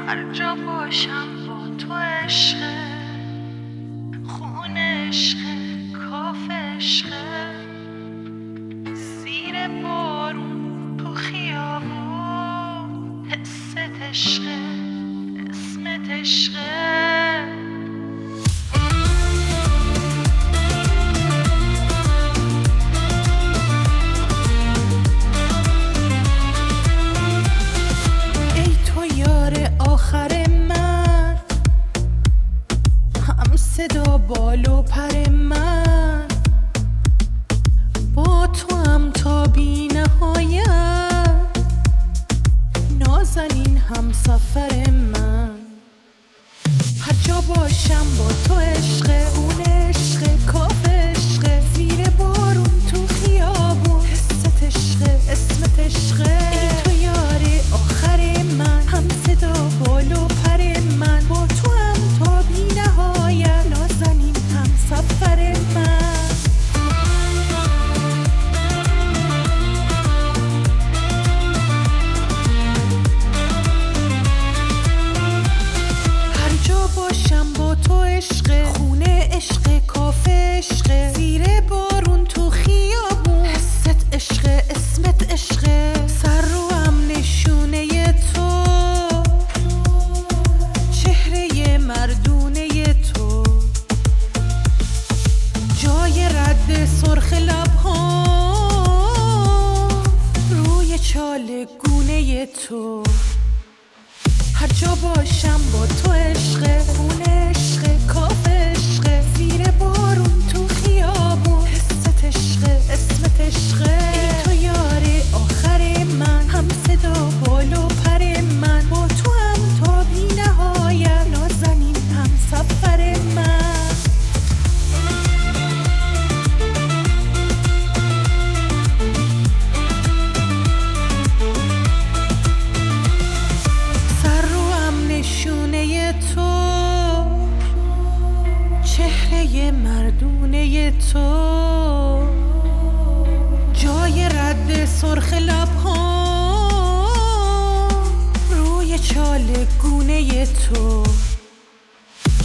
هر جا باشم با تو عشقه، خون عشقه، کاف عشقه، زیر بارون تو خیابون، حست عشقه، اسمت عشقه. صدا بال و پر من با تو هم تا بی نهایت، نازنین همسفر من. هر جا باشم با تو عشقه، خون عشقه، کاف عشقه، زیر بارون تو خیابون، حست عشقه، اسمت عشقه. ای تو یار آخر من، هم صدا بال و پر من، با تو هم تا بی نهایت، نازنین همسفر من. هر جا باشم با تو عشقه، خون عشقه، کاف عشقه، زیر بارون تو خیابون، حست عشقه، اسمت عشقه. سر رو هم نشونه تو، چهره مردونه تو، جای رد سرخ لبها، روی چاله گونه تو. هر جا باشم با تو عشقه، خون عشقه، کاف عشقه، زیر بارون تو خیابون، حست عشقه، اسمت عشقه. ای تو یار آخر من، هم صدا بال و پر من، با تو هم تا بی نهایت، نازنین همسفر من. نشونه تو، چهره مردونه تو، جای رد سرخ لبها، روی چاله گونه تو.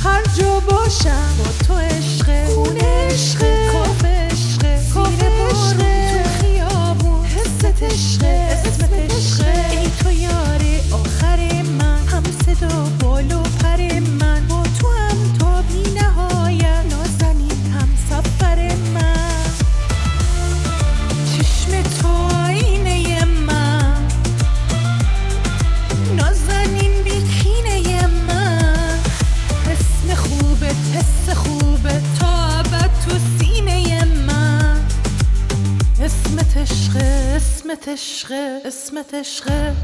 هر جا باشم با تو عشقه، خون عشقه، کاف عشقه، زیر بارون تو خیابون، حست عشقه، اسمت عشقه. ای تو یار آخر من، هم صدا بال و پر من، با تو هم تا بی نهایت، نازنین همسفر من. چشم تو آینه من، نازنین بیکینه من، اسم خوبت، حس خوبت، تا ابد تو سینه من. اسمت عشقه، اسمت عشقه، اسمت عشقه.